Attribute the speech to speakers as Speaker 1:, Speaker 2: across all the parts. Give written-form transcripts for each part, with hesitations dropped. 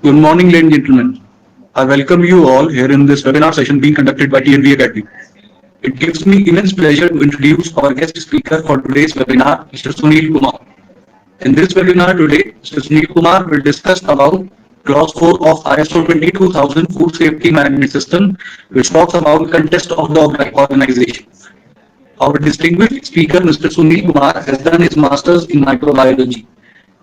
Speaker 1: Good morning, ladies and gentlemen. I welcome you all here in this webinar session being conducted by TNV Academy. It gives me immense pleasure to introduce our guest speaker for today's webinar, Mr. Sunil Kumar. In this webinar today, Mr. Sunil Kumar will discuss about Clause 4 of ISO 22000 Food Safety Management System, which talks about context of the organization. Our distinguished speaker, Mr. Sunil Kumar, has done his master's in microbiology.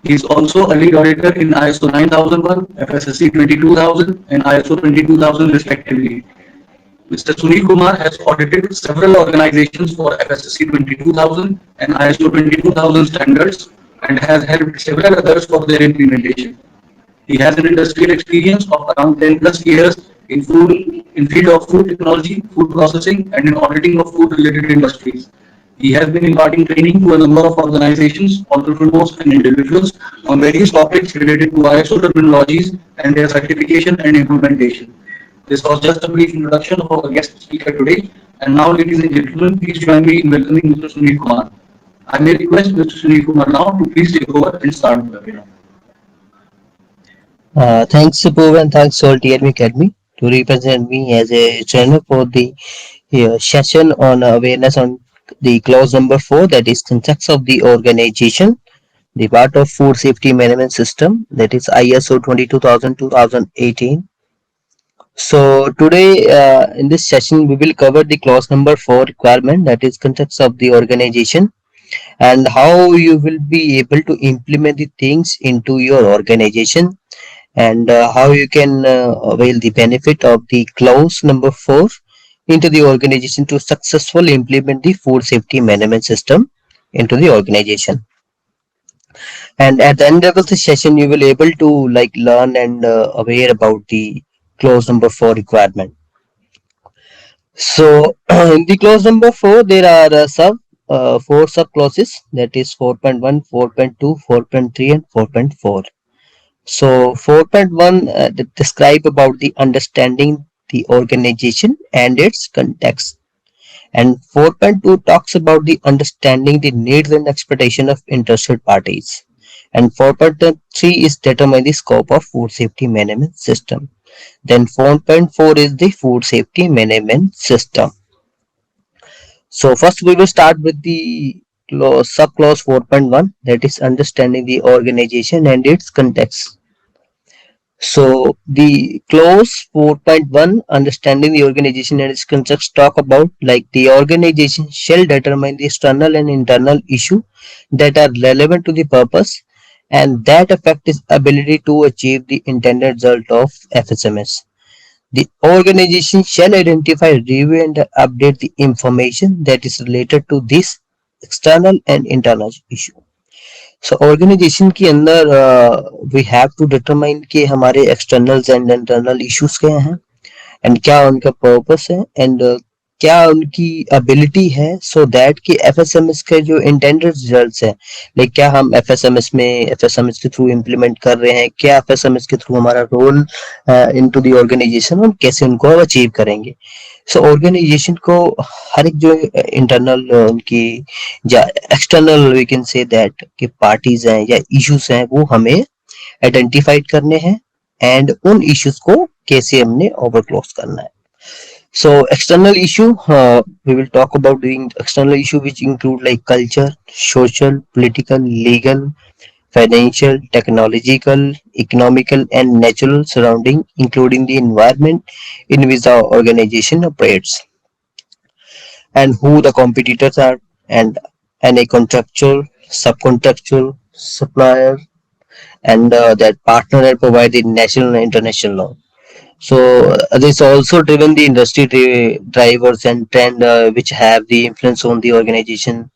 Speaker 1: He is also a lead auditor in ISO 9001, FSSC 22000, and ISO 22000 respectively. Mr. Sunil Kumar has audited several organizations for FSSC 22000 and ISO 22000 standards and has helped several others for their implementation. He has an industrial experience of around 10 plus years in field of food technology, food processing, and in auditing of food related industries. He has been imparting training to a number of organizations, entrepreneurs, and individuals on various topics related to ISO terminologies and their certification and implementation. This was just a brief introduction of our guest speaker today. And now, ladies and gentlemen, please join me in welcoming Mr. Sunil Kumar. I may request Mr. Sunil Kumar now to please take over and start the webinar.
Speaker 2: Thanks, Subbu, and thanks all TNV Academy to represent me as a trainer for the session on awareness on the clause number 4, that is context of the organization, the part of food safety management system, that is ISO 22000-2018. So today in this session we will cover the clause number 4 requirement, that is context of the organization, and how you will be able to implement the things into your organization, and how you can avail the benefit of the clause number 4 into the organization to successfully implement the food safety management system into the organization. And at the end of the session you will able to learn and aware about the clause number 4 requirement. So in the clause number 4 there are four sub clauses, that is 4.1, 4.2, 4.3 and 4.4. So 4.1 describe about the understanding the organization and its context, and 4.2 talks about the understanding the needs and expectation of interested parties, and 4.3 is determine the scope of food safety management system. Then 4.4 is the food safety management system. So first we will start with the sub clause 4.1, that is understanding the organization and its context. So the clause 4.1, understanding the organization and its context, talk about the organization shall determine the external and internal issue that are relevant to the purpose and that affect its ability to achieve the intended result of FSMS. The organization shall identify, review and update the information that is related to this external and internal issue. So organization के अंदर we have to determine कि हमारे externals and internal issues क्या हैं and क्या उनका purpose है and क्या उनकी एबिलिटी है, सो दैट कि एफएसएमएस के जो इंटेंडेड रिजल्ट्स हैं, क्या हम एफएसएमएस के थ्रू इम्प्लीमेंट कर रहे हैं, क्या एफएसएमएस के थ्रू हमारा रोल इनटू द ऑर्गेनाइजेशन, हम कैसे उनको अचीव करेंगे. सो ऑर्गेनाइजेशन को हर एक जो इंटरनल उनकी या external we can say that कि पार्टीज हैं या इश्यूज हैं वो हमें आइडेंटिफाइड करने हैं एंड उन इश्यूज को कैसे हमने ओवरक्लोज करना है. So external issue, we will talk about doing external issue which include culture, social, political, legal, financial, technological, economical and natural surrounding, including the environment in which the organization operates, and who the competitors are, and any contractual, subcontractual, supplier, and that partner that provide the national and international law. So this also driven the industry drivers and trend which have the influence on the organization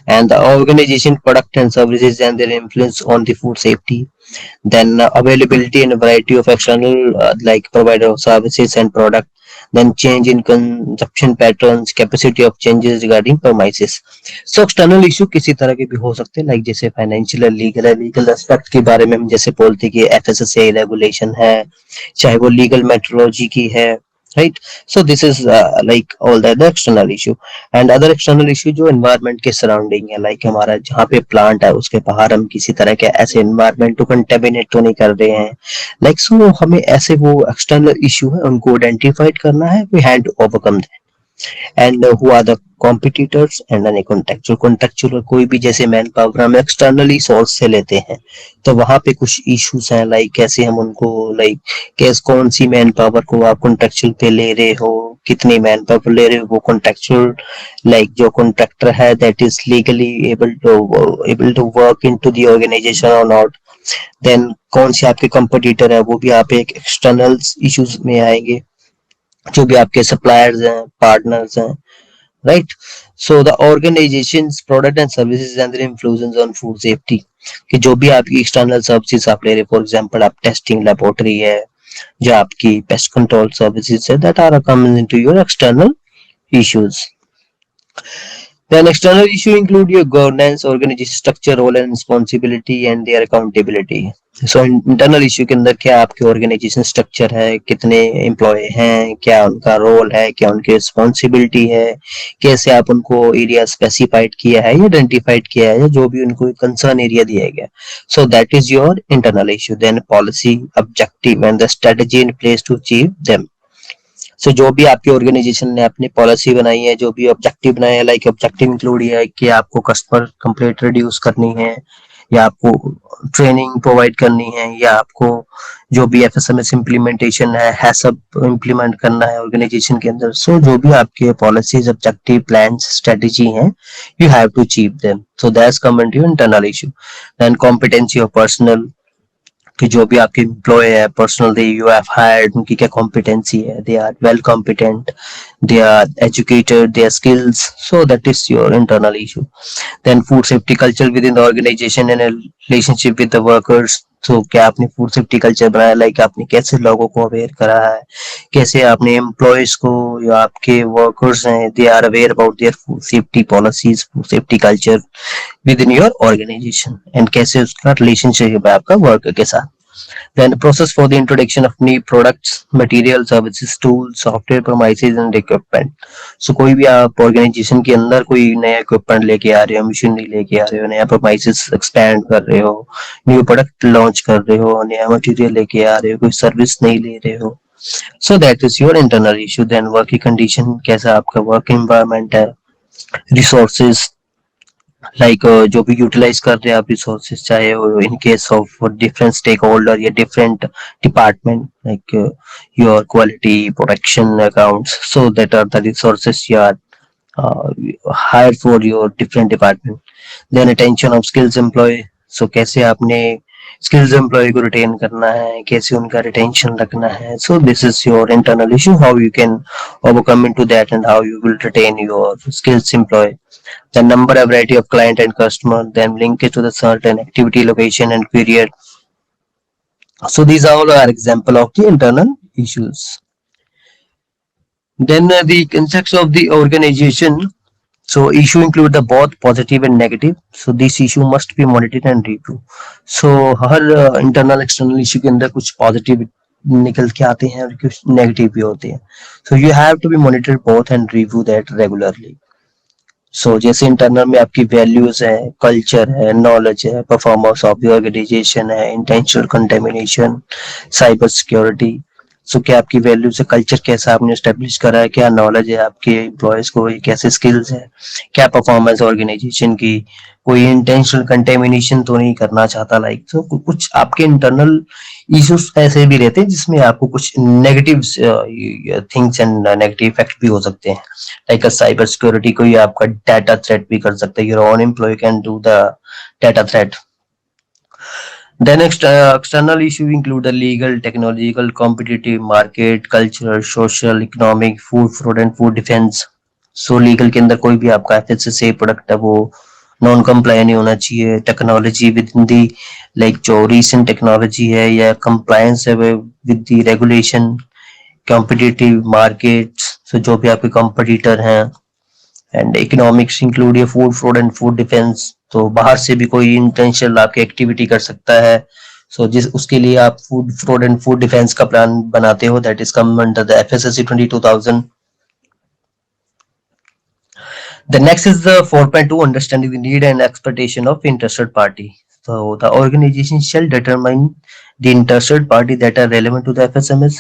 Speaker 2: and the organization product and services and their influence on the food safety. Then availability and variety of external provider of services and product. Then change in consumption patterns, capacity of changes regarding premises. So external issue किसी तरह के भी हो सकते हैं, जैसे financial, legal aspect के बारे में हम जैसे बोलते कि एफएसएसए रेगुलेशन है, चाहे वो लीगल मेट्रोलॉजी की है, right? So this is like all the external issue. And other external issue जो environment के surrounding है, like हमारा जहाँ पे plant है उसके बाहर हम किसी तरह के ऐसे environment को contaminate तो नहीं कर रहे हैं, like so हमें ऐसे वो external issue है उनको identify करना है, we have to overcome them. And who are the competitors and any contextual contextual कोई भी जैसे मैन पावर हम एक्सटर्नली सोर्स से लेते हैं, तो वहां पे कुछ इश्यूज हैं, लाइक कैसे हम उनको, लाइक कैसे कौन सी मैन पावर को आप कॉन्टेक्चुअल पे ले रहे हो, कितनी मैन पावर ले रहे हो, वो कॉन्टेक्चुअल लाइक जो कॉन्ट्रैक्टर है that is legally able to work into the organization और नॉट। देन कौन से आपके कंपटीटर है, वो भी आप एक एक्सटर्नल इश्यूज में आएंगे, जो भी आपके सप्लायर्स हैं, पार्टनर्स हैं, right? So the organization's product and services and their influence on food safety, कि जो भी आपकी एक्सटर्नल सर्विसेज आप ले रहे, फॉर एग्जांपल आप टेस्टिंग लेबोरेटरी है, जो आपकी पेस्ट कंट्रोल सर्विसेज है, that are coming into your external issues. Then external issue include your governance, organization structure, role and responsibility and their accountability. So internal issue के अंदर क्या आपके organization structure है, कितने employee हैं, क्या उनका role है, क्या उनकी responsibility है, कैसे आप उनको area specified किया है या identified किया है, जो भी उनको concern area दिया गया. So that is your internal issue. Then policy, objective and the strategy in place to achieve them. सो जो भी आपकी ऑर्गेनाइजेशन ने अपनी पॉलिसी बनाई है, जो भी ऑब्जेक्टिव बनाए हैं, लाइक ऑब्जेक्टिव इंक्लूड ये है कि आपको कस्टमर कंप्लेंट रिड्यूस करनी है, या आपको ट्रेनिंग प्रोवाइड करनी है, या आपको जो भी एफएसएमएस इम्प्लीमेंटेशन है सब इम्प्लीमेंट करना है ऑर्गेनाइजेशन के अंदर. सो जो भी आपके पॉलिसीज, ऑब्जेक्टिव, प्लान्स, स्ट्रेटेजी हैं, you have to achieve them. So that's come into internal issue. Then competency of personal, कि जो भी आपके एम्प्लॉय है, personal they you have hired, उनकी क्या कॉम्पिटेंसी है, they are well competent, they are educated, their skills. So that is your internal issue. Then food safety culture within the organization and a relationship with the workers. So क्या आपने food safety culture बनाया, like आपने कैसे लोगों को aware करा है, कैसे आपने एम्प्लॉयज को या आपके वर्कर्स हैं, they are aware about their food safety policies, food safety culture within your organization, and कैसे उसका रिलेशनशिप है आपका वर्कर के साथ. Then process for the introduction of new products, material, services, tools, software, premises and equipment. So कोई भी आप organisation के अंदर कोई नया इक्विपमेंट लेके आ रहे हो, मशीनरी लेके आ रहे हो, नया premises एक्सपैंड कर रहे हो, न्यू प्रोडक्ट लॉन्च कर रहे हो, नया मटेरियल लेके आ रहे हो, कोई सर्विस नहीं ले रहे हो, so that is your internal issue. Then working condition, कैसा आपका वर्क एनवायरनमेंट है, रिसोर्सेज, लाइक जो भी यूटिलाइज कर रहे हैं आप रिसोर्सेज, चाहे वो in case of different stake holder या different department, like your quality production accounts, so that are the resources you are hire for your different department. Then attention of skills employ, so कैसे आपने skills employ को retain करना है, कैसे उनका retention रखना है. So this is your internal issue, how you can overcome into that and how you will retain your skills employ. The number and variety of client and customer, then link it to the certain activity, location and period. So these are all are example of the internal issues. Then the concepts of the organization. So issue include the both positive and negative. So this issue must be monitored and reviewed. So her internal external issue के अंदर कुछ positive निकल के आते हैं और कुछ negative भी होते हैं. So you have to be monitored both and review that regularly. सो जैसे इंटरनल में आपकी वैल्यूज है, कल्चर है, नॉलेज है, परफॉर्मेंस ऑफ द ऑर्गेनाइजेशन है, इंटेंशनल कंटेमिनेशन, साइबर सिक्योरिटी. सो क्या आपकी वैल्यूज है, कल्चर कैसा आपने स्टेब्लिश करा है, क्या नॉलेज है आपके एम्प्लॉयज को, कैसे स्किल्स है, क्या परफॉर्मेंस ऑर्गेनाइजेशन की, कोई इंटेंशनल कंटेमिनेशन तो नहीं करना चाहता, लाइक तो कुछ आपके इंटरनल इश्यूज ऐसे भी रहते हैं जिसमें आपको कुछ negative things and negative effect भी हो सकते हैं, लाइक साइबर सिक्योरिटी, कोई आपका डाटा थ्रेट भी कर सकता है, your own employ can do the data threat. Then external issue include the legal, technological, competitive, market, cultural, social, economic, food fraud and food defense. So legal के अंदर कोई भी आपका FSSA प्रोडक्ट है वो नॉन कंप्लायंट नहीं होना चाहिए. Technology with in the, like जो रिसेंट टेक्नोलॉजी है या कंप्लायंस है with the regulation, competitive markets, so जो भी आपके कॉम्पिटिटर हैं, एंड इकोनॉमिक्स इंक्लूड ये food fraud and food defence. तो बाहर से भी कोई इंटेंशनल आपकी एक्टिविटी कर सकता है, सो जिस उसके लिए आप food fraud and food defence का प्लान बनाते हो, that is come under the FSSC 22000. The next is the 4.2, understanding the need and expectation of interested party. So the organization shall determine the interested party that are relevant to the FSMS.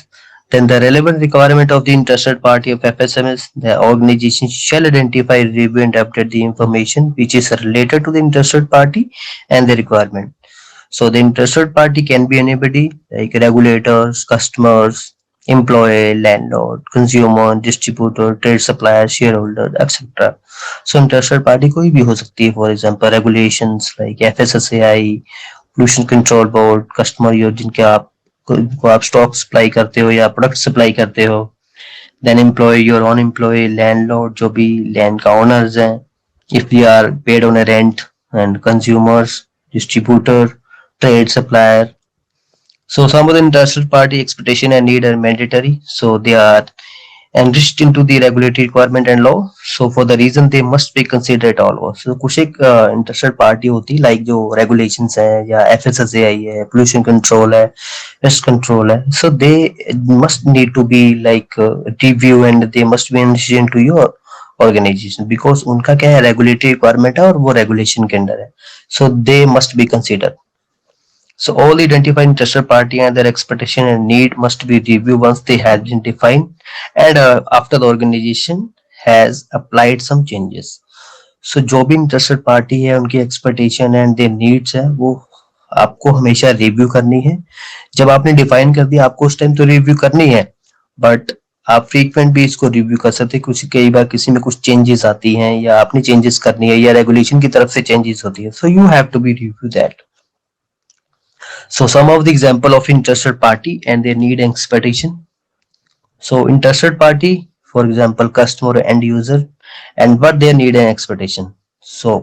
Speaker 2: Then the relevant requirement of the interested party of FSMS. The organization shall identify, review and update the information which is related to the interested party and the requirement. So the interested party can be anybody like regulators, customers, employee, landlord, consumer, distributor, trade supplier, shareholder, etc. So interested party कोई भी हो सकती है. For example, regulations like FSSAI, pollution control board, customer यो जिनके आप stock supply करते हो या प्रोडक्ट सप्लाई करते हो. Then employee, your own employee, landlord जो भी लैंड का ओनर्स हैं, if we are paid on a rent, and consumers, distributor, trade supplier. So some of the interested party expectation and need are mandatory. So they are enriched into the regulatory requirement and law. So for the reason they must be considered all. So कुछ एक interested party होती like जो regulations है या FSSAI है, pollution control है, pest control है. So they must need to be like review and they must be enriched into your organization because उनका क्या है regulatory requirement है और वो regulation के अंदर है. So they must be considered. So all identified interested party and their expectation and need must be reviewed once they have been defined and after the organization has applied some changes. So जो भी interested party है उनकी expectation and their needs है वो आपको हमेशा review करनी है. जब आपने डिफाइन कर दिया आपको उस टाइम तो रिव्यू करनी है, बट आप फ्रीक्वेंट भी इसको रिव्यू कर सकते हैं. कुछ कई बार किसी में कुछ चेंजेस आती हैं या आपने चेंजेस करनी है या रेगुलेशन की तरफ से चेंजेस होती है. So you have to be review that. So some of the example of interested party and their need and expectation. So interested party, for example, customer end user and what their need and expectation. So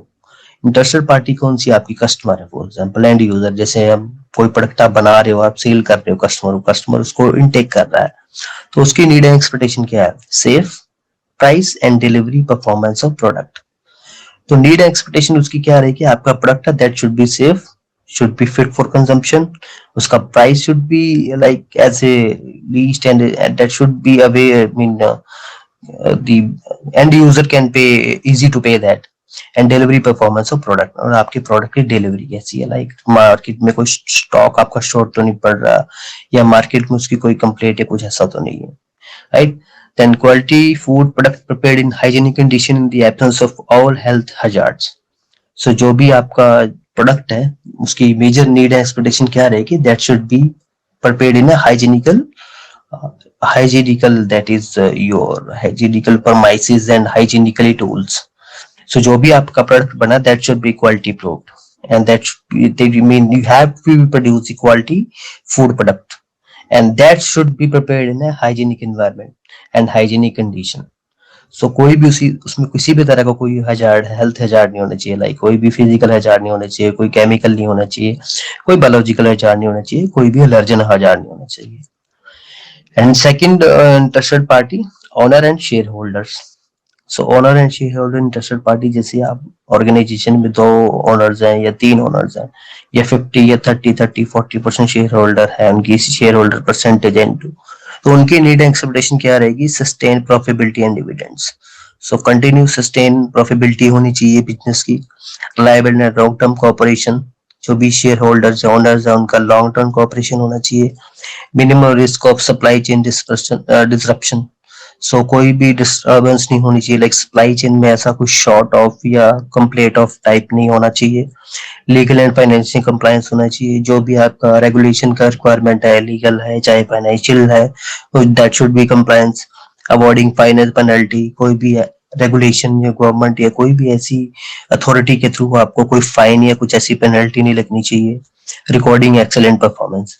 Speaker 2: interested party कौन सी आपकी customer है. For example and user, जैसे हम कोई product आप बना रहे हो, आप सेल कर रहे हो, कस्टमर उसको इनटेक कर रहा है, तो उसकी नीड एंड एक्सपेक्टेशन क्या है. Safe price and delivery performance of product. तो नीड एंड एक्सपेक्टेशन उसकी क्या रहेगी, आपका प्रोडक्ट है that should be safe, should be fit for consumption. उसका price should be like as a least and that should be a way, I mean the end user can pay, easy to pay that. And delivery performance of product, और आपके product की delivery कैसी है, like market में कोई stock आपका short तो नहीं पड़ रहा या मार्केट में उसकी कोई कंप्लेंट या कुछ ऐसा तो नहीं है, right. Then quality food product prepared in hygienic condition in the absence of all health hazards. So जो भी आपका प्रोडक्ट है उसकी मेजर नीड है एक्सपेक्टेशन क्या रहेगी, that should B prepared in a hygienical that is your hygienical premises and hygienically tools. So जो भी आपका प्रोडक्ट बना that should be quality proved and that they mean you have to produce the quality food product and that should be prepared in a hygienic environment and hygienic condition. सो कोई भी उसमें किसी भी तरह का कोई हजार्ड, हेल्थ हजार्ड नहीं होना चाहिए, लाइक कोई भी फिजिकल हजार्ड नहीं होना चाहिए, कोई केमिकल नहीं होना चाहिए, कोई बायोलॉजिकल हजार्ड नहीं होना चाहिए, कोई भी एलर्जन हजार्ड नहीं होना चाहिए. And second interested party, owner and share holders. So owner and share holder interested party, जैसे आप ऑर्गेनाइजेशन में 2 ओनर्स हैं या 3 ओनर्स हैं या 50 या 30-40% शेयर होल्डर है, उनकी शेयर होल्डर परसेंटेज है, तो उनकी नीड एंड एक्सपेक्टेशन क्या रहेगी, sustain profitability and dividends. So continue sustain profitability होनी चाहिए बिजनेस की, reliable and long term cooperation, जो भी शेयर होल्डर्स है ओनर्स है उनका लॉन्ग टर्म कोऑपरेशन होना चाहिए, minimum risk of supply chain disruption. So कोई भी डिस्टर्बेंस नहीं होनी चाहिए, लाइक सप्लाई चेन में ऐसा कुछ शॉर्ट ऑफ या कंप्लीट ऑफ टाइप नहीं होना चाहिए. लीगल एंड फाइनेंशियल कंप्लायंस होना चाहिए, जो भी आपका रेगुलेशन का रिक्वायरमेंट है, लीगल है चाहे फाइनेंशियल है, that should B compliance. Avoiding finance penalty, कोई भी रेगुलेशन या गवर्नमेंट या कोई भी ऐसी अथॉरिटी के थ्रू आपको कोई फाइन या कुछ ऐसी पेनल्टी नहीं लगनी चाहिए. रिकॉर्डिंग एक्सेलेंट परफॉर्मेंस,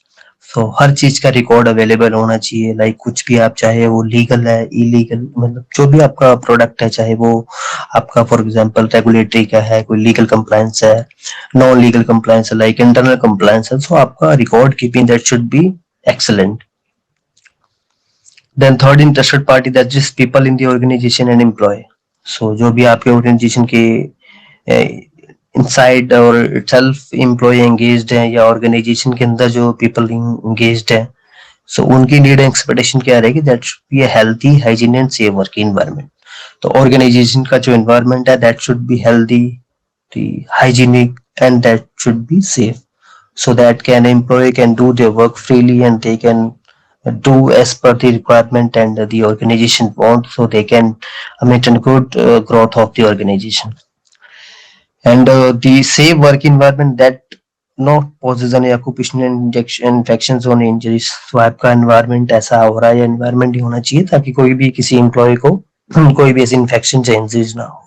Speaker 2: तो हर चीज का रिकॉर्ड अवेलेबल होना चाहिए, लाइक कुछ भी आप चाहे वो लीगल है इलीगल, मतलब जो भी आपका प्रोडक्ट है चाहे वो आपका फॉर एग्जांपल रेगुलेटरी का है, कोई लीगल कंप्लायंस है, नॉन लीगल कंप्लायंस है, लाइक इंटरनल कंप्लायंस है, सो आपका record keeping that should be excellent. Then third interested party, that is people in the organisation and employ. So जो भी आपके ऑर्गेनाइजेशन के इनसाइड और सेल्फ एम्प्लॉय एंगेज्ड है या ऑर्गेनाइजेशन के अंदर जो पीपल एंगेज्ड है, सो उनकी नीड एक्सपेक्टेशन क्या रहेगी, that should be a healthy hygiene and safe working environment. तो ऑर्गेनाइजेशन का जो एनवायरनमेंट है that should be healthy, hygienic, and that should be safe, so that can employee can do their work freely and they can do as per the requirement and the organization want, so they can maintain good growth of the organization. And the safe work environment that not poses any occupational infections or injuries. So आपका environment ऐसा हो रहा है, environment ही होना चाहिए ताकि कोई भी किसी employee को कोई भी ऐसी infection या injuries ना हो।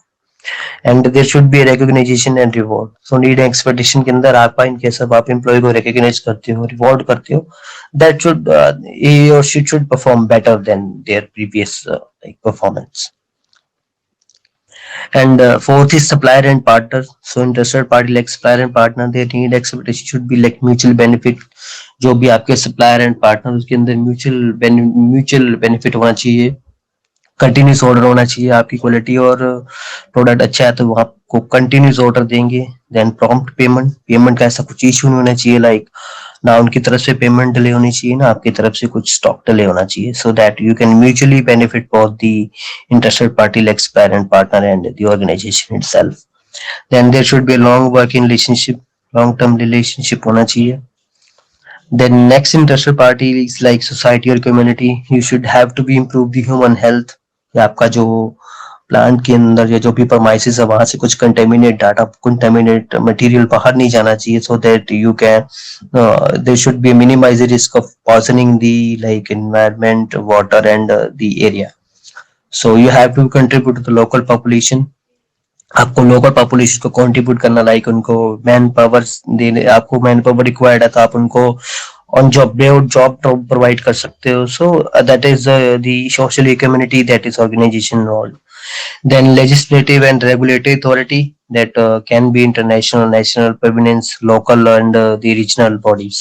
Speaker 2: And there should be recognition and reward. So need expectation के अंदर आपका इन केस आप एम्प्लॉय को रिकॉग्नाइज करते हो, रिवॉर्ड करते हो, दैट शुड ही और she should perform better than their previous like performance. And fourth is supplier and partner. So interested party like supplier and partner, their need expectation should be like mutual benefit. जो भी आपके supplier and partner उसके अंदर mutual benefit होना चाहिए, continuous order होना चाहिए। आपकी क्वालिटी और प्रोडक्ट अच्छा है तो वो आपको कंटिन्यूस ऑर्डर देंगे। देन प्रॉम्प्ट पेमेंट, पेमेंट का ऐसा कुछ इशू नहीं होना चाहिए, लाइक ना उनकी तरफ से पेमेंट डिले होनी चाहिए ना आपकी तरफ से कुछ स्टॉक डिले होना चाहिए, so that you can mutually benefit both the interested party like parent partner and the organization itself. Then there should be long working relationship, long term relationship होना चाहिए। Then next interested party is like society or community. You should have to be improve the human health. या आपका जो plant के अंदर या जो भी परमाइसिस है वहां से कुछ कंटेमिनेट डाटा, कंटेमिनेट मटेरियल बाहर नहीं जाना चाहिए, so that you can there should be minimize the risk of poisoning the like environment, water and the area. So you have to contribute to the local population. आपको local population को contribute करना, like उनको man power देने, आपको man power required है तो आप उनको ऑन जॉब जॉब प्रोवाइड कर सकते हो। So that is the social community that is organization role. Then legislative and regulatory authority that can be international, national, province, local and the regional bodies.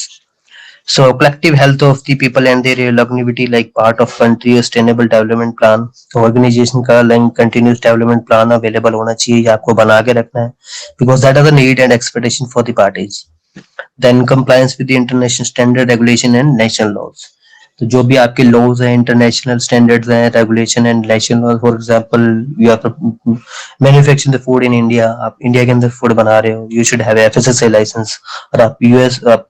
Speaker 2: So collective health of the people and their longevity like part of country sustainable development plan. तो organization का continuous development plan available होना चाहिए, आपको बना के रखना है, because that is the need and expectation for the parties. Then compliance with the international standard, regulation and national laws. तो जो भी आपके लॉज हैं, इंटरनेशनल स्टैंडर्ड्स हैं, regulation and national, for example you are manufacturing the food in India, आप India के अंदर food बना रहे हो, you should have FSSA license. और आप यूएस आप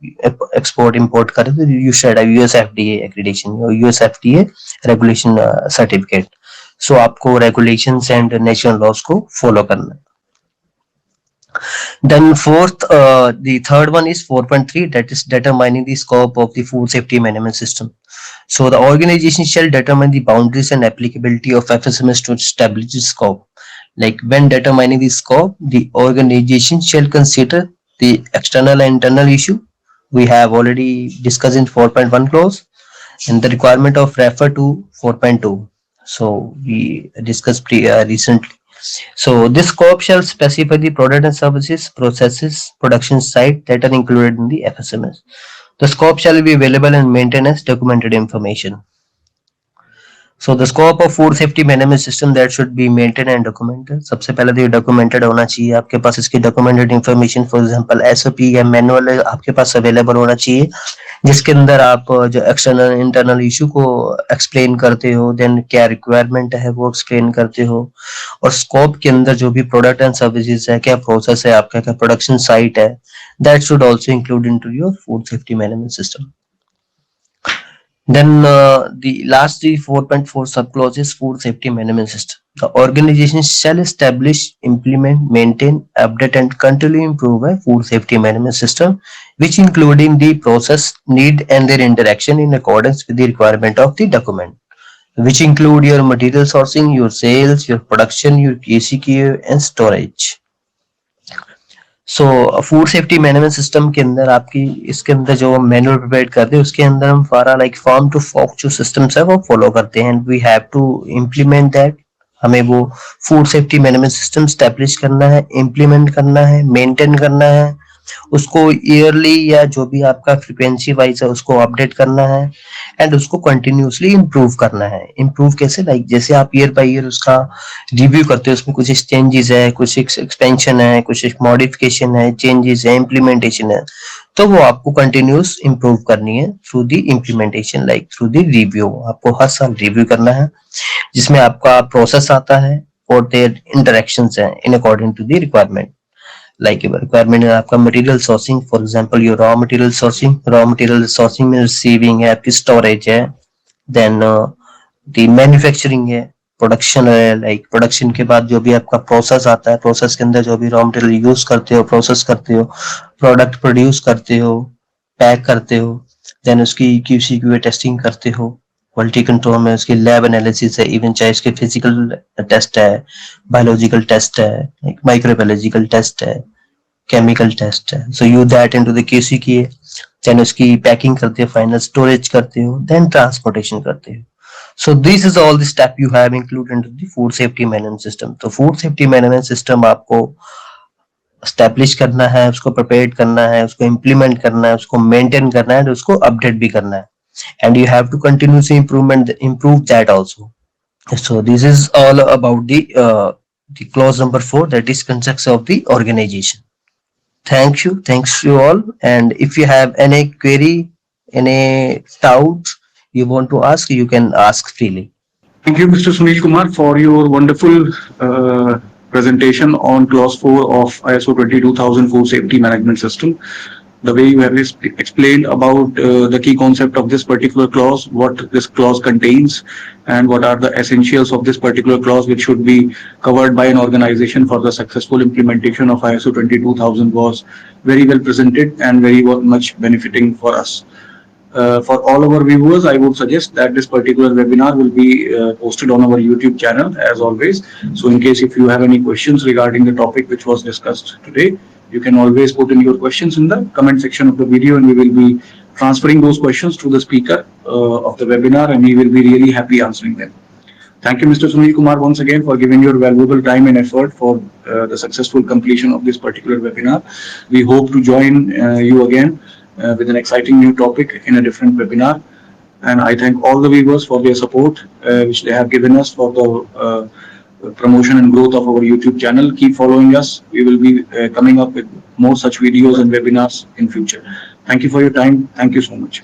Speaker 2: एक्सपोर्ट इंपोर्ट कर रहे हो तो you should have US FDA accreditation और यूएस एफडीए रेगुलेशन सर्टिफिकेट। सो आपको रेगुलेशंस एंड नेशनल लॉज को फॉलो करना है। Then fourth, the third one is 4.3, that is determining the scope of the food safety management system. So the organization shall determine the boundaries and applicability of FSMS to establish the scope. Like when determining the scope, the organization shall consider the external and internal issue. We have already discussed in 4.1 clause and the requirement of refer to 4.2. So we discussed recently. So this scope shall specify the product and services, processes, production site that are included in the FSMS. The scope shall be available and maintained as documented information. So the scope of food safety management system that should be maintained and documented. सबसे पहले तो ये documented होना चाहिए, आपके पास इसकी documented information, for example SOP या manual आपके पास available होना चाहिए, जिसके अंदर आप जो एक्सटर्नल इंटरनल इशू को एक्सप्लेन करते हो, देन क्या रिक्वायरमेंट है वो एक्सप्लेन करते हो, और स्कोप के अंदर जो भी प्रोडक्ट एंड सर्विसेज है, क्या प्रोसेस है आपका, क्या प्रोडक्शन साइट है, that should also include into your food safety management system. Then the last, the 4.4 subclause is food safety management system. The organization shall establish, implement, maintain, update and continually improve a food safety management system, which including the process, need and their interaction in accordance with the requirement of the document, which include your material sourcing, your sales, your production, your KCK and storage. So food safety management system के अंदर आपकी इसके अंदर जो manual prepare करते हैं उसके अंदर हम सारा लाइक फार्म टू फॉर्क जो सिस्टम्स है वो फॉलो करते हैं, we have to implement that. हमें वो food safety management system establish करना है, इम्प्लीमेंट करना है, मेंटेन करना है, उसको ईयरली या जो भी आपका फ्रिक्वेंसी वाइज है उसको अपडेट करना है एंड उसको कंटिन्यूअसली इम्प्रूव करना है। इम्प्रूव कैसे, लाइक जैसे आप ईयर बाय ईयर उसका रिव्यू करते हो, उसमें कुछ चेंजेस है, कुछ एक्सपेंशन है, कुछ मॉडिफिकेशन है, चेंजेस है, इम्प्लीमेंटेशन है, तो वो आपको कंटिन्यूस इम्प्रूव करनी है through the implementation, like through the review. आपको हर साल रिव्यू करना है जिसमें आपका प्रोसेस आता है और देयर इंटरेक्शंस है in according to the requirement. Like requirement है आपका material sourcing, for example your raw material sourcing में रिसीविंग है, आपकी स्टोरेज है, देन दी मैन्युफैक्चरिंग है, प्रोडक्शन है, लाइक प्रोडक्शन के बाद जो भी आपका प्रोसेस आता है, प्रोसेस के अंदर जो भी रॉ मटेरियल यूज करते हो, प्रोसेस करते हो, प्रोडक्ट प्रोड्यूस करते हो, पैक करते हो, देन उसकी क्यूसी क्यूए टेस्टिंग करते हो, क्वालिटी कंट्रोल में उसकी लैब एनालिसिस है, इवन चाहे उसके फिजिकल टेस्ट है, बायोलॉजिकल टेस्ट है, माइक्रोबायोलॉजिकल टेस्ट है, केमिकल टेस्ट है, so you that into the QC किए, देन उसकी पैकिंग करते हो, फाइनल स्टोरेज करते हो, देन ट्रांसपोर्टेशन करते हो। So this is all the step you have included into the food safety management system. तो food safety management system आपको establish करना है, उसको प्रिपेयर करना है, उसको implement करना है, उसको maintain करना है, और उसको update भी करना है, and you have to continuously improve that also. So this is all about the clause number 4, that is context of the organization. Thanks you all, and if you have any query, any doubt you want to ask, you can ask freely.
Speaker 1: Thank you, Mr. Sunil Kumar, for your wonderful presentation on Clause 4 of ISO 22000 Food Safety Management System. The way you have explained about the key concept of this particular clause, what this clause contains, and what are the essentials of this particular clause which should be covered by an organization for the successful implementation of ISO 22000 was very well presented and very much benefiting for us. For all our viewers, I would suggest that this particular webinar will be posted on our YouTube channel as always. So in case if you have any questions regarding the topic which was discussed today, you can always put in your questions in the comment section of the video, and we will be transferring those questions to the speaker of the webinar, and he will be really happy answering them. Thank you, Mr. Sunil Kumar, once again for giving your valuable time and effort for the successful completion of this particular webinar. We hope to join you again with an exciting new topic in a different webinar. And I thank all the viewers for their support, which they have given us for the promotion and growth of our YouTube channel. Keep following us. We will be coming up with more such videos and webinars in future. Thank you for your time. Thank you so much.